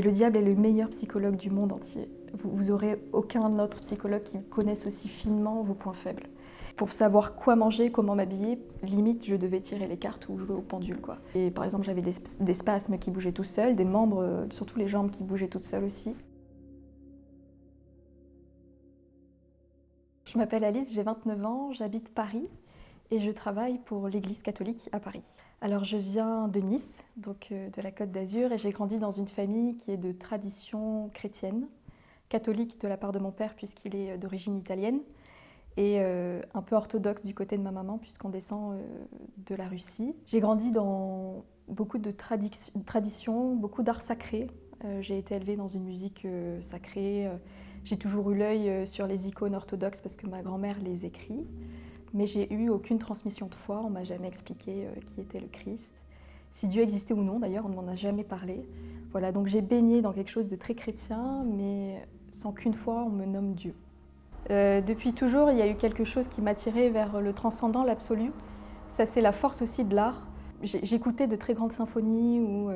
Le diable est le meilleur psychologue du monde entier. Vous aurez aucun autre psychologue qui connaisse aussi finement vos points faibles. Pour savoir quoi manger, comment m'habiller, limite je devais tirer les cartes ou jouer au pendule, quoi. Et par exemple j'avais des spasmes qui bougeaient tout seuls, des membres, surtout les jambes qui bougeaient toutes seules aussi. Je m'appelle Alice, j'ai 29 ans, j'habite Paris et je travaille pour l'Église catholique à Paris. Alors je viens de Nice, donc de la Côte d'Azur, et j'ai grandi dans une famille qui est de tradition chrétienne, catholique de la part de mon père puisqu'il est d'origine italienne, et un peu orthodoxe du côté de ma maman puisqu'on descend de la Russie. J'ai grandi dans beaucoup de traditions, beaucoup d'art sacré. J'ai été élevée dans une musique sacrée. J'ai toujours eu l'œil sur les icônes orthodoxes parce que ma grand-mère les écrit. Mais j'ai eu aucune transmission de foi, on m'a jamais expliqué qui était le Christ. Si Dieu existait ou non, d'ailleurs, on ne m'en a jamais parlé. Voilà, donc j'ai baigné dans quelque chose de très chrétien, mais sans qu'une fois on me nomme Dieu. Depuis toujours, il y a eu quelque chose qui m'attirait vers le transcendant, l'absolu. Ça, c'est la force aussi de l'art. J'écoutais de très grandes symphonies ou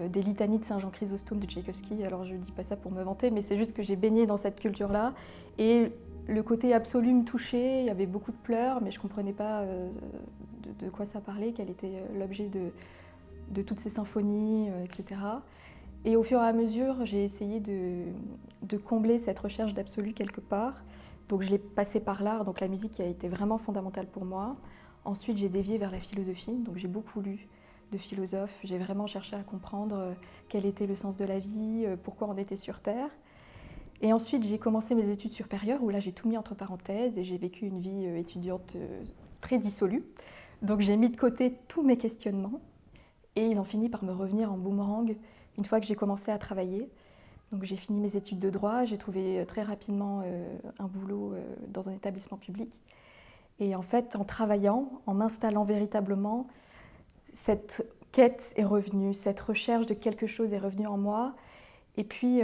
des litanies de Saint Jean Chrysostome de Tchaïkovski. Alors je ne dis pas ça pour me vanter, mais c'est juste que j'ai baigné dans cette culture-là. Et le côté absolu me touchait, il y avait beaucoup de pleurs, mais je ne comprenais pas de quoi ça parlait, quel était l'objet de toutes ces symphonies, etc. Et au fur et à mesure, j'ai essayé de combler cette recherche d'absolu quelque part. Donc je l'ai passé par l'art, donc la musique qui a été vraiment fondamentale pour moi. Ensuite, j'ai dévié vers la philosophie, donc j'ai beaucoup lu de philosophes. J'ai vraiment cherché à comprendre quel était le sens de la vie, pourquoi on était sur Terre. Et ensuite, j'ai commencé mes études supérieures, où là, j'ai tout mis entre parenthèses et j'ai vécu une vie étudiante très dissolue. Donc j'ai mis de côté tous mes questionnements et ils ont fini par me revenir en boomerang une fois que j'ai commencé à travailler. Donc j'ai fini mes études de droit, j'ai trouvé très rapidement un boulot dans un établissement public. Et en fait, en travaillant, en m'installant véritablement, cette quête est revenue, cette recherche de quelque chose est revenue en moi. Et puis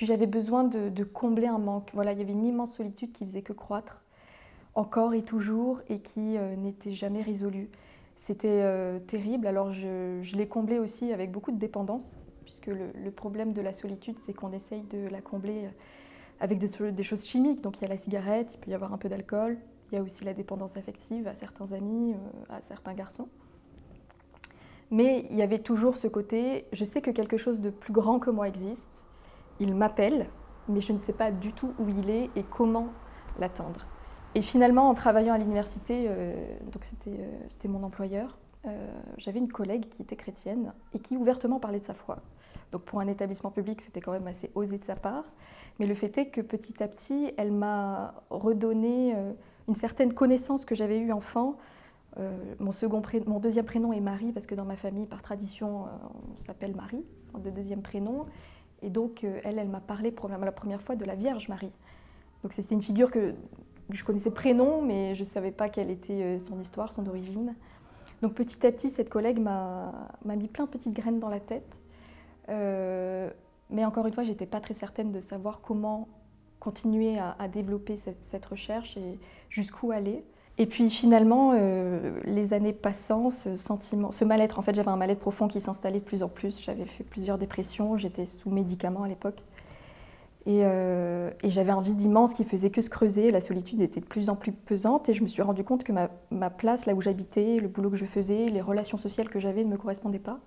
j'avais besoin de combler un manque. Voilà, il y avait une immense solitude qui faisait que croître, encore et toujours, et qui n'était jamais résolue. C'était terrible, alors je l'ai comblée aussi avec beaucoup de dépendance, puisque le problème de la solitude, c'est qu'on essaye de la combler avec des choses chimiques. Donc il y a la cigarette, il peut y avoir un peu d'alcool, il y a aussi la dépendance affective à certains amis, à certains garçons. Mais il y avait toujours ce côté, je sais que quelque chose de plus grand que moi existe, il m'appelle, mais je ne sais pas du tout où il est et comment l'atteindre. Et finalement, en travaillant à l'université, donc c'était mon employeur, j'avais une collègue qui était chrétienne et qui ouvertement parlait de sa foi. Donc pour un établissement public, c'était quand même assez osé de sa part. Mais le fait est que petit à petit, elle m'a redonné une certaine connaissance que j'avais eue enfant. Mon deuxième prénom est Marie, parce que dans ma famille, par tradition, on s'appelle Marie, de deuxième prénom. Et donc, elle m'a parlé pour la première fois de la Vierge Marie. Donc c'était une figure que je connaissais prénom, mais je ne savais pas quelle était son histoire, son origine. Donc petit à petit, cette collègue m'a mis plein de petites graines dans la tête. Mais encore une fois, je n'étais pas très certaine de savoir comment continuer à développer cette recherche et jusqu'où aller. Et puis finalement, les années passant, ce mal-être, en fait j'avais un mal-être profond qui s'installait de plus en plus. J'avais fait plusieurs dépressions, j'étais sous médicaments à l'époque. Et j'avais un vide immense qui faisait que se creuser, la solitude était de plus en plus pesante et je me suis rendu compte que ma place, là où j'habitais, le boulot que je faisais, les relations sociales que j'avais ne me correspondaient pas.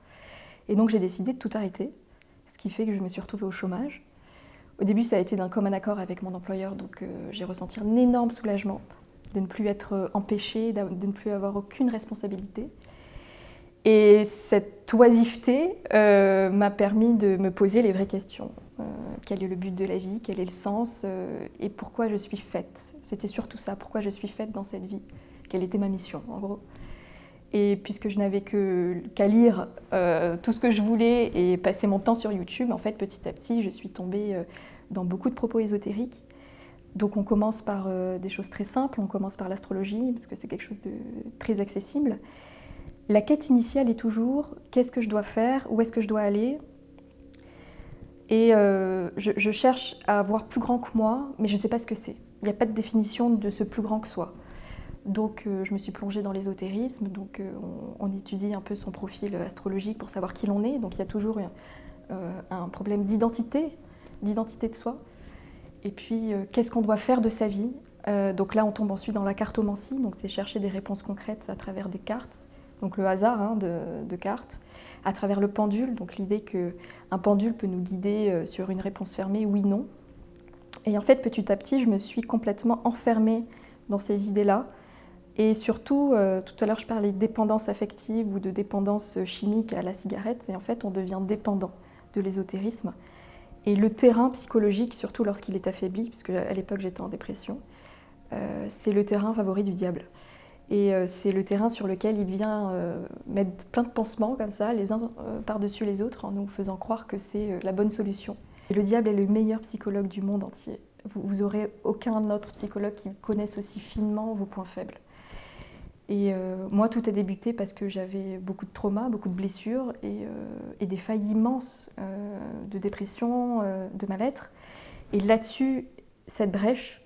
Et donc j'ai décidé de tout arrêter, ce qui fait que je me suis retrouvée au chômage. Au début, ça a été d'un commun accord avec mon employeur, donc j'ai ressenti un énorme soulagement de ne plus être empêchée, de ne plus avoir aucune responsabilité. Et cette oisiveté m'a permis de me poser les vraies questions. Quel est le but de la vie? Quel est le sens? Et pourquoi je suis faite? C'était surtout ça, pourquoi je suis faite dans cette vie? Quelle était ma mission, en gros? Et puisque je n'avais qu'à lire tout ce que je voulais et passer mon temps sur YouTube, en fait, petit à petit, je suis tombée dans beaucoup de propos ésotériques. Donc on commence par des choses très simples, on commence par l'astrologie, parce que c'est quelque chose de très accessible. La quête initiale est toujours qu'est-ce que je dois faire, où est-ce que je dois aller. Et je cherche à voir plus grand que moi, mais je ne sais pas ce que c'est. Il n'y a pas de définition de ce plus grand que soi. Donc je me suis plongée dans l'ésotérisme, donc on étudie un peu son profil astrologique pour savoir qui l'on est, donc il y a toujours un problème d'identité de soi. Et puis qu'est-ce qu'on doit faire de sa vie. Donc là on tombe ensuite dans la cartomancie, donc c'est chercher des réponses concrètes à travers des cartes, donc le hasard de cartes, à travers le pendule, donc l'idée qu'un pendule peut nous guider sur une réponse fermée, oui, non. Et en fait petit à petit je me suis complètement enfermée dans ces idées-là. Et surtout, tout à l'heure je parlais de dépendance affective ou de dépendance chimique à la cigarette, et en fait on devient dépendant de l'ésotérisme. Et le terrain psychologique, surtout lorsqu'il est affaibli, puisque à l'époque j'étais en dépression, c'est le terrain favori du diable. Et c'est le terrain sur lequel il vient mettre plein de pansements comme ça, les uns par-dessus les autres, en nous faisant croire que c'est la bonne solution. Et le diable est le meilleur psychologue du monde entier. Vous aurez aucun autre psychologue qui connaisse aussi finement vos points faibles. Et moi, tout a débuté parce que j'avais beaucoup de traumas, beaucoup de blessures et des failles immenses de dépression, de mal-être. Et là-dessus, cette brèche,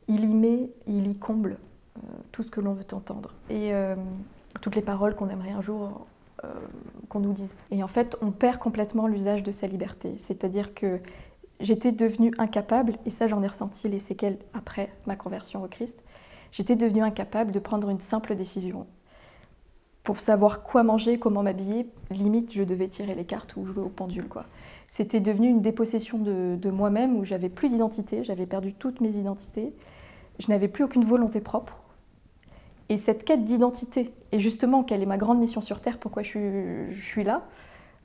il y comble tout ce que l'on veut entendre. Et toutes les paroles qu'on aimerait un jour qu'on nous dise. Et en fait, on perd complètement l'usage de sa liberté. C'est-à-dire que j'étais devenue incapable, et ça j'en ai ressenti les séquelles après ma conversion au Christ, j'étais devenue incapable de prendre une simple décision. Pour savoir quoi manger, comment m'habiller, limite je devais tirer les cartes ou jouer au pendule, quoi. C'était devenu une dépossession de moi-même où j'avais plus d'identité, j'avais perdu toutes mes identités, je n'avais plus aucune volonté propre. Et cette quête d'identité, et justement quelle est ma grande mission sur Terre, pourquoi je suis là,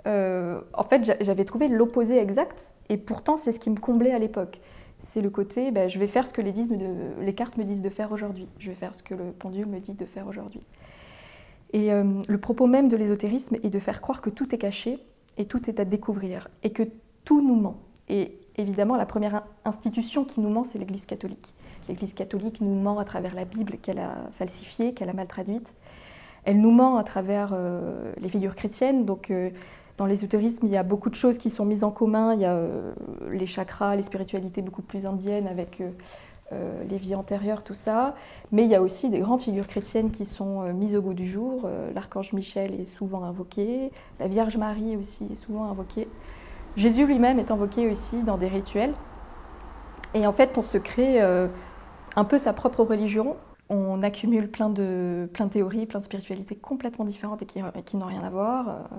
en fait j'avais trouvé l'opposé exact, et pourtant c'est ce qui me comblait à l'époque. C'est le côté, je vais faire ce que les cartes me disent de faire aujourd'hui. Je vais faire ce que le pendule me dit de faire aujourd'hui. Et le propos même de l'ésotérisme est de faire croire que tout est caché et tout est à découvrir et que tout nous ment. Et évidemment, la première institution qui nous ment, c'est l'Église catholique. L'Église catholique nous ment à travers la Bible qu'elle a falsifiée, qu'elle a mal traduite. Elle nous ment à travers les figures chrétiennes. Donc, dans l'ésotérisme, il y a beaucoup de choses qui sont mises en commun. Il y a les chakras, les spiritualités beaucoup plus indiennes avec les vies antérieures, tout ça. Mais il y a aussi des grandes figures chrétiennes qui sont mises au goût du jour. L'archange Michel est souvent invoqué. La Vierge Marie aussi est souvent invoquée. Jésus lui-même est invoqué aussi dans des rituels. Et en fait, on se crée un peu sa propre religion. On accumule plein de théories, plein de spiritualités complètement différentes et qui n'ont rien à voir.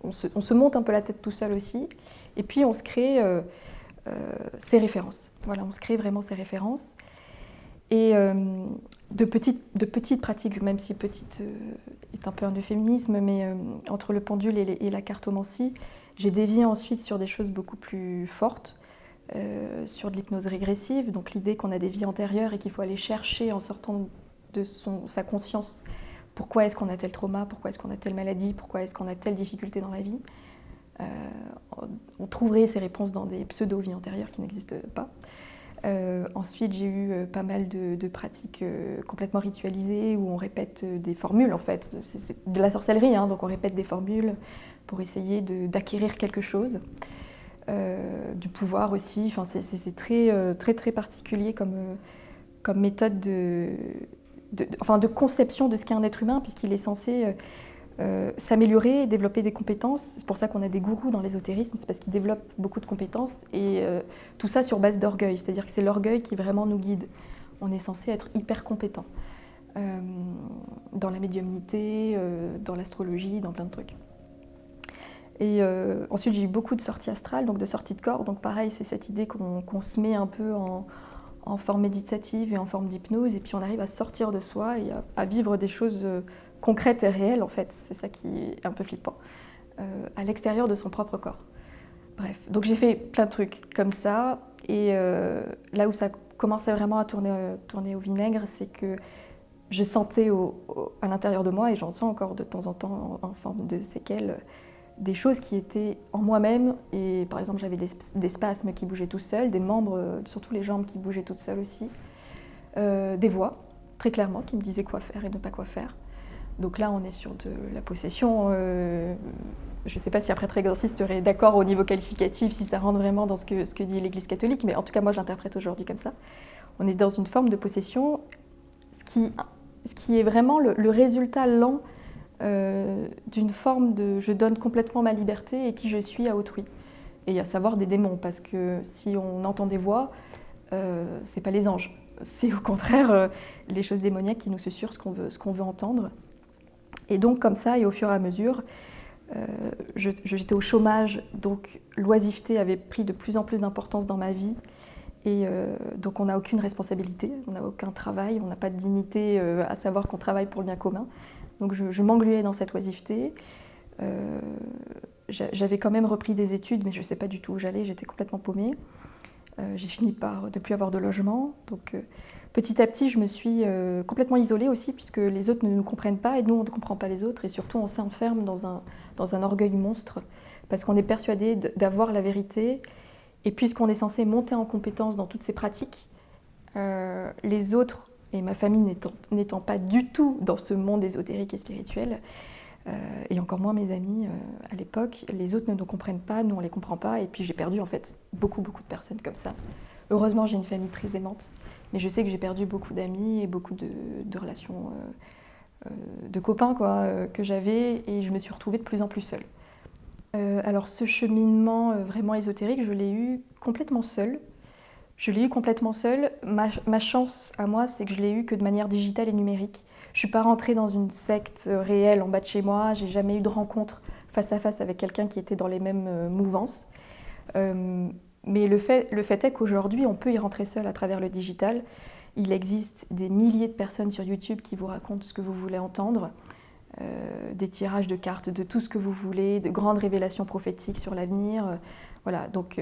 On se monte un peu la tête tout seul aussi. Et puis on se crée ses références. Voilà, on se crée vraiment ses références. Et de petites pratiques, même si petite est un peu un euphémisme, mais entre le pendule et la cartomancie, j'ai dévié ensuite sur des choses beaucoup plus fortes. Sur de l'hypnose régressive, donc l'idée qu'on a des vies antérieures et qu'il faut aller chercher en sortant de sa conscience pourquoi est-ce qu'on a tel trauma, pourquoi est-ce qu'on a telle maladie, pourquoi est-ce qu'on a telle difficulté dans la vie. On trouverait ces réponses dans des pseudo-vies antérieures qui n'existent pas. Ensuite, j'ai eu pas mal de pratiques complètement ritualisées où on répète des formules en fait. C'est de la sorcellerie, hein, donc on répète des formules pour essayer d'acquérir quelque chose. Du pouvoir aussi, enfin, c'est très particulier comme méthode de conception de ce qu'est un être humain, puisqu'il est censé s'améliorer, développer des compétences. C'est pour ça qu'on a des gourous dans l'ésotérisme, c'est parce qu'ils développent beaucoup de compétences, et tout ça sur base d'orgueil, c'est-à-dire que c'est l'orgueil qui vraiment nous guide. On est censé être hyper compétent dans la médiumnité, dans l'astrologie, dans plein de trucs. Et ensuite, j'ai eu beaucoup de sorties astrales, donc de sorties de corps. Donc pareil, c'est cette idée qu'on se met un peu en forme méditative et en forme d'hypnose, et puis on arrive à sortir de soi et à vivre des choses concrètes et réelles, en fait. C'est ça qui est un peu flippant, à l'extérieur de son propre corps. Bref, donc j'ai fait plein de trucs comme ça, et là où ça commençait vraiment à tourner au vinaigre, c'est que je sentais à l'intérieur de moi, et j'en sens encore de temps en temps en forme de séquelles, des choses qui étaient en moi-même, et par exemple j'avais des spasmes qui bougeaient tout seuls, des membres, surtout les jambes qui bougeaient toutes seules aussi, des voix, très clairement, qui me disaient quoi faire et ne pas quoi faire. Donc là on est sur de la possession, je ne sais pas si un prêtre exorciste serait d'accord au niveau qualificatif, si ça rentre vraiment dans ce que dit l'Église catholique, mais en tout cas moi je l'interprète aujourd'hui comme ça. On est dans une forme de possession. ce qui est vraiment le résultat lent d'une forme de je donne complètement ma liberté et qui je suis à autrui. Et à savoir des démons, parce que si on entend des voix, c'est pas les anges. C'est au contraire les choses démoniaques qui nous susurrent ce qu'on veut entendre. Et donc comme ça, et au fur et à mesure, j'étais au chômage, donc l'oisiveté avait pris de plus en plus d'importance dans ma vie. Et donc on n'a aucune responsabilité, on n'a aucun travail, on n'a pas de dignité à savoir qu'on travaille pour le bien commun. Donc je m'engluais dans cette oisiveté. J'avais quand même repris des études, mais je ne sais pas du tout où j'allais, j'étais complètement paumée. J'ai fini par ne plus avoir de logement. Donc petit à petit, je me suis complètement isolée aussi, puisque les autres ne nous comprennent pas et nous, on ne comprend pas les autres. Et surtout, on s'enferme dans un orgueil monstre, parce qu'on est persuadé d'avoir la vérité. Et puisqu'on est censé monter en compétence dans toutes ces pratiques, les autres, et ma famille n'étant pas du tout dans ce monde ésotérique et spirituel, et encore moins mes amis à l'époque, les autres ne nous comprennent pas, nous on ne les comprend pas, et puis j'ai perdu en fait beaucoup de personnes comme ça. Heureusement j'ai une famille très aimante, mais je sais que j'ai perdu beaucoup d'amis et beaucoup de relations de copains que j'avais, et je me suis retrouvée de plus en plus seule. Alors ce cheminement vraiment ésotérique, je l'ai eu complètement seule. Ma chance à moi, c'est que je l'ai eu que de manière digitale et numérique. Je ne suis pas rentrée dans une secte réelle en bas de chez moi. J'ai jamais eu de rencontre face à face avec quelqu'un qui était dans les mêmes mouvances. Mais le fait est qu'aujourd'hui, on peut y rentrer seul à travers le digital. Il existe des milliers de personnes sur YouTube qui vous racontent ce que vous voulez entendre. Des tirages de cartes, de tout ce que vous voulez, de grandes révélations prophétiques sur l'avenir. Voilà, donc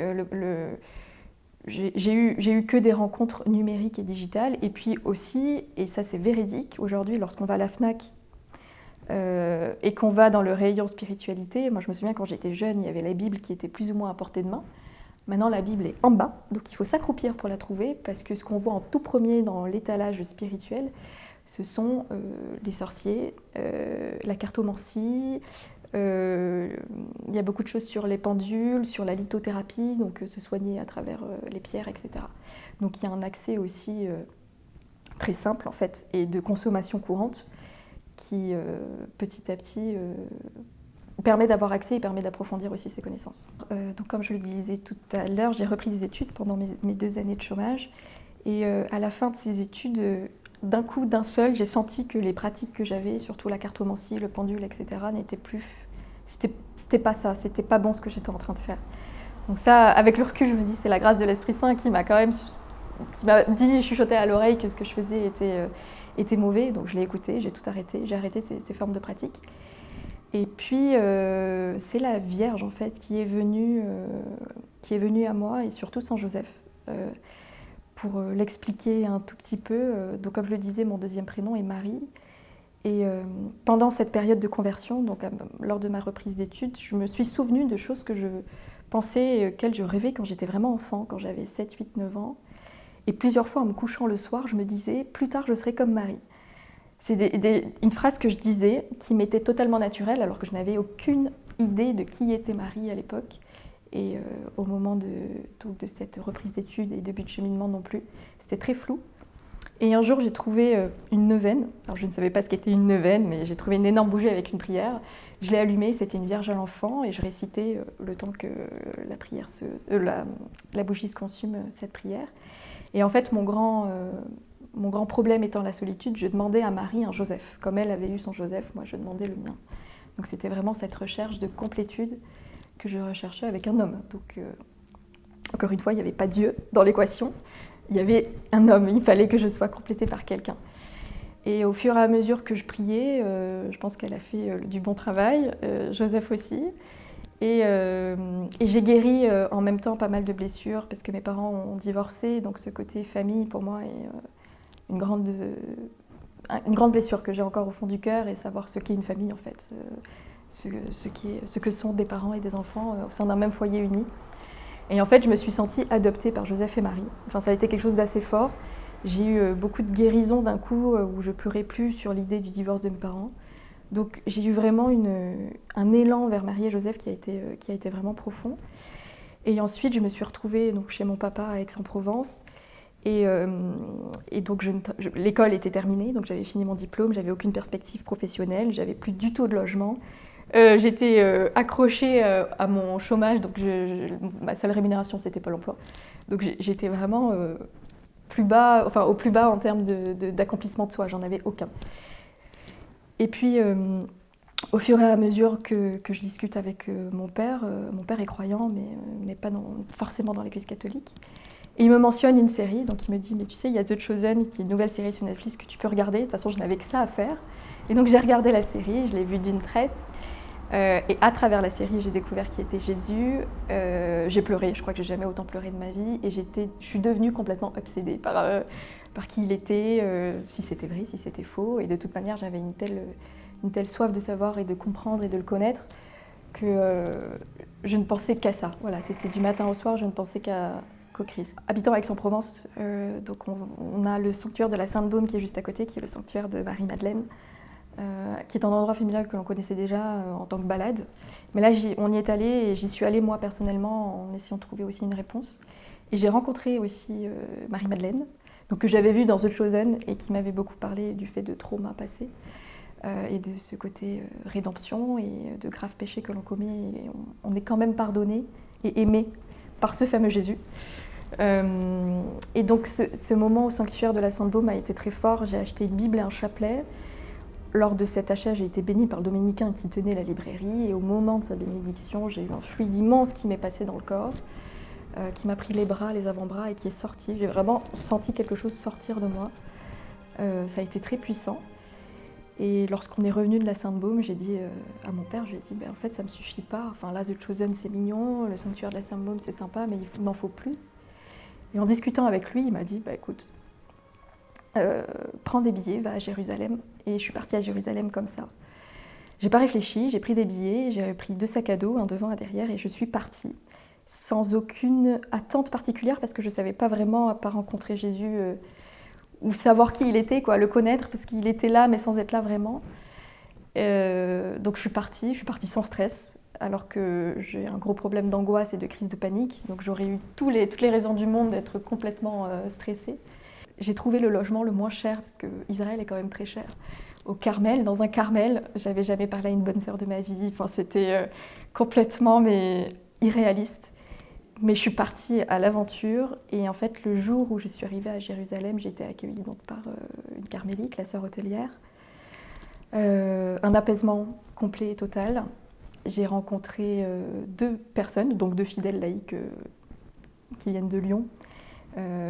j'ai eu que des rencontres numériques et digitales. Et puis aussi, et ça c'est véridique, aujourd'hui lorsqu'on va à la FNAC et qu'on va dans le rayon spiritualité, moi je me souviens quand j'étais jeune, il y avait la Bible qui était plus ou moins à portée de main. Maintenant la Bible est en bas, donc il faut s'accroupir pour la trouver, parce que ce qu'on voit en tout premier dans l'étalage spirituel, ce sont les sorciers, la cartomancie, il y a beaucoup de choses sur les pendules, sur la lithothérapie, donc se soigner à travers les pierres, etc. Donc il y a un accès aussi très simple en fait, et de consommation courante qui petit à petit permet d'avoir accès et permet d'approfondir aussi ses connaissances. Donc comme je le disais tout à l'heure, j'ai repris des études pendant mes 2 années de chômage, et à la fin de ces études, d'un coup, d'un seul, j'ai senti que les pratiques que j'avais, surtout la cartomancie, le pendule, etc., n'étaient plus... C'était pas ça, c'était pas bon ce que j'étais en train de faire. Donc ça, avec le recul, je me dis, c'est la grâce de l'Esprit Saint qui m'a quand même... qui m'a dit, chuchoté à l'oreille que ce que je faisais était mauvais. Donc je l'ai écouté, j'ai tout arrêté, j'ai arrêté ces formes de pratiques. Et puis, c'est la Vierge, en fait, qui est venue à moi, et surtout Saint Joseph. Pour l'expliquer un tout petit peu, donc comme je le disais, mon deuxième prénom est Marie. Et pendant cette période de conversion, donc lors de ma reprise d'études, je me suis souvenue de choses que je pensais, auxquelles je rêvais quand j'étais vraiment enfant, quand j'avais 7, 8, 9 ans. Et plusieurs fois, en me couchant le soir, je me disais « plus tard, je serai comme Marie ». C'est une phrase que je disais qui m'était totalement naturelle, alors que je n'avais aucune idée de qui était Marie à l'époque. Et au moment de cette reprise d'études et début de cheminement non plus, c'était très flou. Et un jour, j'ai trouvé une neuvaine. Alors, je ne savais pas ce qu'était une neuvaine, mais j'ai trouvé une énorme bougie avec une prière. Je l'ai allumée, c'était une Vierge à l'enfant, et je récitais le temps que la bougie se consume, cette prière. Et en fait, mon grand problème étant la solitude, je demandais à Marie un Joseph. Comme elle avait eu son Joseph, moi je demandais le mien. Donc c'était vraiment cette recherche de complétude que je recherchais avec un homme. Donc, encore une fois, il n'y avait pas Dieu dans l'équation, il y avait un homme, il fallait que je sois complétée par quelqu'un. Et au fur et à mesure que je priais, je pense qu'elle a fait du bon travail, Joseph aussi. Et j'ai guéri en même temps pas mal de blessures, parce que mes parents ont divorcé, donc ce côté famille pour moi est une grande blessure que j'ai encore au fond du cœur, et savoir ce qu'est une famille en fait. Ce que sont des parents et des enfants au sein d'un même foyer uni. Et en fait, je me suis sentie adoptée par Joseph et Marie. Enfin, ça a été quelque chose d'assez fort. J'ai eu beaucoup de guérison d'un coup, où je pleurais plus sur l'idée du divorce de mes parents. Donc j'ai eu vraiment un élan vers Marie et Joseph qui a été vraiment profond. Et ensuite, je me suis retrouvée donc, chez mon papa à Aix-en-Provence. Et, euh, et donc l'école était terminée, donc j'avais fini mon diplôme, j'avais aucune perspective professionnelle, j'avais plus du tout de logement. J'étais accrochée à mon chômage, donc ma seule rémunération c'était Pôle emploi. Donc j'étais vraiment plus bas, enfin au plus bas en termes d'accomplissement de soi, j'en avais aucun. Et puis au fur et à mesure que je discute avec mon père est croyant mais n'est pas forcément dans l'église catholique. Et il me mentionne une série, donc il me dit, mais tu sais, il y a The Chosen, qui est une nouvelle série sur Netflix que tu peux regarder. De toute façon, je n'avais que ça à faire. Et donc j'ai regardé la série, je l'ai vue d'une traite. Et à travers la série, j'ai découvert qui était Jésus. J'ai pleuré, je crois que j'ai jamais autant pleuré de ma vie. Et je suis devenue complètement obsédée par qui il était, si c'était vrai, si c'était faux. Et de toute manière, j'avais une telle soif de savoir et de comprendre et de le connaître que je ne pensais qu'à ça. Voilà, c'était du matin au soir, je ne pensais qu'au Christ. Habitant Aix-en-Provence, donc on a le sanctuaire de la Sainte-Baume qui est juste à côté, qui est le sanctuaire de Marie-Madeleine, qui est un endroit familial que l'on connaissait déjà en tant que balade. Mais là, on y est allé et j'y suis allée moi personnellement en essayant de trouver aussi une réponse. Et j'ai rencontré aussi Marie-Madeleine, donc que j'avais vue dans The Chosen et qui m'avait beaucoup parlé du fait de trauma passé et de ce côté rédemption et de graves péchés que l'on commet. Et on est quand même pardonné et aimé par ce fameux Jésus. Et donc ce moment au sanctuaire de la Sainte-Baume a été très fort. J'ai acheté une Bible et un chapelet. Lors de cet achat, j'ai été bénie par le dominicain qui tenait la librairie. Et au moment de sa bénédiction, j'ai eu un fluide immense qui m'est passé dans le corps, qui m'a pris les bras, les avant-bras et qui est sorti. J'ai vraiment senti quelque chose sortir de moi. Ça a été très puissant. Et lorsqu'on est revenu de la Sainte-Baume, j'ai dit à mon père, je lui ai dit, en fait, ça ne me suffit pas. Enfin, là, The Chosen, c'est mignon, le sanctuaire de la Sainte-Baume, c'est sympa, mais il m'en faut plus. Et en discutant avec lui, il m'a dit, écoute, prends des billets, va à Jérusalem. Et je suis partie à Jérusalem comme ça. J'ai pas réfléchi, j'ai pris des billets, j'ai pris 2 sacs à dos, un devant, un derrière, et je suis partie sans aucune attente particulière parce que je savais pas vraiment, à part rencontrer Jésus ou savoir qui il était, le connaître, parce qu'il était là, mais sans être là vraiment. Donc je suis partie sans stress, alors que j'ai un gros problème d'angoisse et de crise de panique, donc j'aurais eu toutes les raisons du monde d'être complètement stressée. J'ai trouvé le logement le moins cher, parce qu'Israël est quand même très cher, au Carmel, dans un Carmel. J'avais jamais parlé à une bonne sœur de ma vie, enfin, c'était complètement irréaliste. Mais je suis partie à l'aventure et en fait le jour où je suis arrivée à Jérusalem, j'ai été accueillie donc par une carmélite, la sœur hôtelière. Un apaisement complet et total. J'ai rencontré 2 personnes, donc 2 fidèles laïcs qui viennent de Lyon,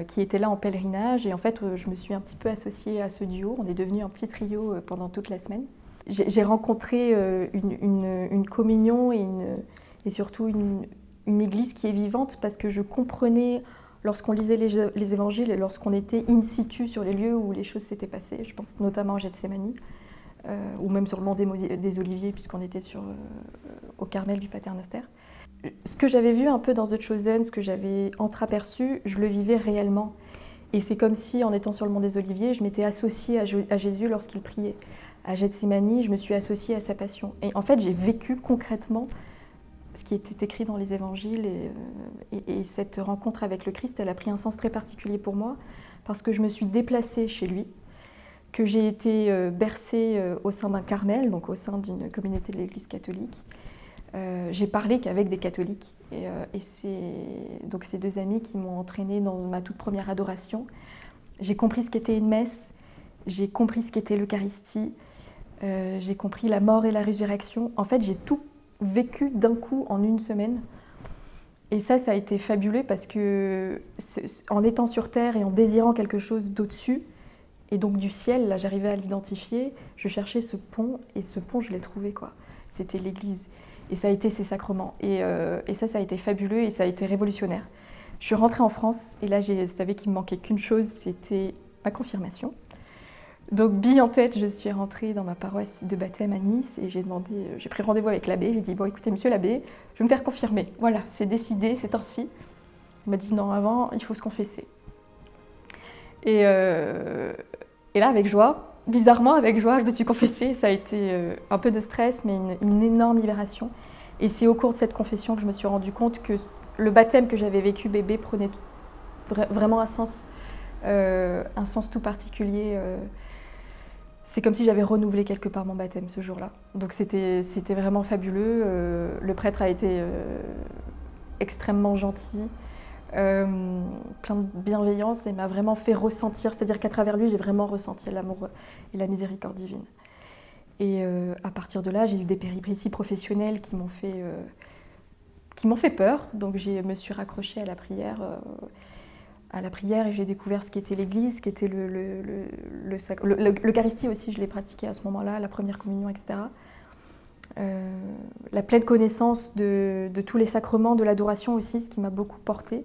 qui étaient là en pèlerinage et en fait je me suis un petit peu associée à ce duo. On est devenus un petit trio pendant toute la semaine. J'ai rencontré une communion et surtout une église qui est vivante parce que je comprenais lorsqu'on lisait les évangiles et lorsqu'on était in situ sur les lieux où les choses s'étaient passées. Je pense notamment à Gethsémani ou même sur le mont des Oliviers puisqu'on était au Carmel du Paternoster. Ce que j'avais vu un peu dans The Chosen, ce que j'avais entreaperçu, je le vivais réellement. Et c'est comme si en étant sur le mont des Oliviers, je m'étais associée à Jésus lorsqu'il priait. À Gethsémani, je me suis associée à sa passion. Et en fait, j'ai vécu concrètement ce qui était écrit dans les évangiles et cette rencontre avec le Christ, elle a pris un sens très particulier pour moi parce que je me suis déplacée chez lui, que j'ai été bercée au sein d'un Carmel, donc au sein d'une communauté de l'Église catholique. J'ai parlé qu'avec des catholiques et c'est donc ces 2 amis qui m'ont entraînée dans ma toute première adoration. J'ai compris ce qu'était une messe, j'ai compris ce qu'était l'Eucharistie, j'ai compris la mort et la résurrection. En fait, j'ai tout vécu d'un coup en une semaine. Et ça a été fabuleux parce que en étant sur Terre et en désirant quelque chose d'au-dessus, et donc du ciel, là j'arrivais à l'identifier, je cherchais ce pont et ce pont je l'ai trouvé C'était l'Église. Et ça a été ses sacrements. Et ça a été fabuleux et ça a été révolutionnaire. Je suis rentrée en France et là je savais qu'il me manquait qu'une chose, c'était ma confirmation. Donc, bille en tête, je suis rentrée dans ma paroisse de baptême à Nice et j'ai pris rendez-vous avec l'abbé. J'ai dit, bon, écoutez, monsieur l'abbé, je vais me faire confirmer. Voilà, c'est décidé, c'est ainsi. Il m'a dit, non, avant, il faut se confesser. Et là, avec joie, bizarrement, avec joie, je me suis confessée. Ça a été un peu de stress, mais une énorme libération. Et c'est au cours de cette confession que je me suis rendu compte que le baptême que j'avais vécu bébé prenait vraiment un sens un sens tout particulier. C'est comme si j'avais renouvelé quelque part mon baptême ce jour-là. Donc c'était vraiment fabuleux. Le prêtre a été extrêmement gentil, plein de bienveillance et m'a vraiment fait ressentir, c'est-à-dire qu'à travers lui, j'ai vraiment ressenti l'amour et la miséricorde divine. Et à partir de là, j'ai eu des péripéties professionnelles qui m'ont fait peur. Donc je me suis raccrochée à la prière et j'ai découvert ce qu'était l'Église, ce qu'était l'Eucharistie aussi, je l'ai pratiqué à ce moment-là, la première communion, etc. La pleine connaissance de tous les sacrements, de l'adoration aussi, ce qui m'a beaucoup portée.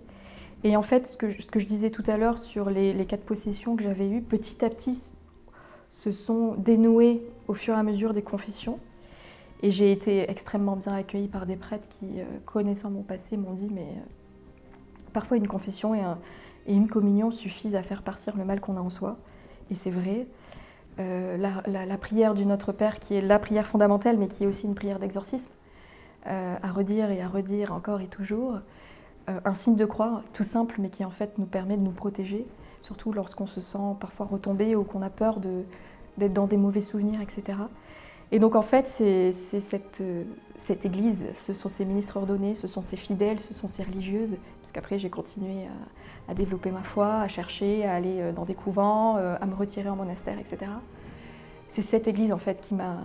Et en fait, ce que je disais tout à l'heure sur les 4 possessions que j'avais eues, petit à petit se sont dénouées au fur et à mesure des confessions. Et j'ai été extrêmement bien accueillie par des prêtres qui, connaissant mon passé, m'ont dit mais parfois une confession et une communion suffisent à faire partir le mal qu'on a en soi. Et c'est vrai. La prière du Notre Père, qui est la prière fondamentale, mais qui est aussi une prière d'exorcisme, à redire encore et toujours. Un signe de croix, tout simple, mais qui en fait nous permet de nous protéger, surtout lorsqu'on se sent parfois retombé ou qu'on a peur d'être dans des mauvais souvenirs, etc. Et donc en fait, c'est cette Église, ce sont ces ministres ordonnés, ce sont ces fidèles, ce sont ces religieuses, parce qu'après j'ai continué à développer ma foi, à chercher, à aller dans des couvents, à me retirer en monastère, etc. C'est cette Église en fait qui m'a...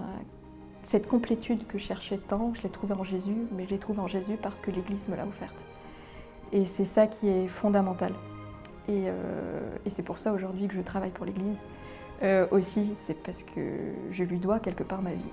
Cette complétude que je cherchais tant, je l'ai trouvée en Jésus, mais je l'ai trouvée en Jésus parce que l'Église me l'a offerte. Et c'est ça qui est fondamental. Et c'est pour ça aujourd'hui que je travaille pour l'Église. Aussi, c'est parce que je lui dois quelque part ma vie.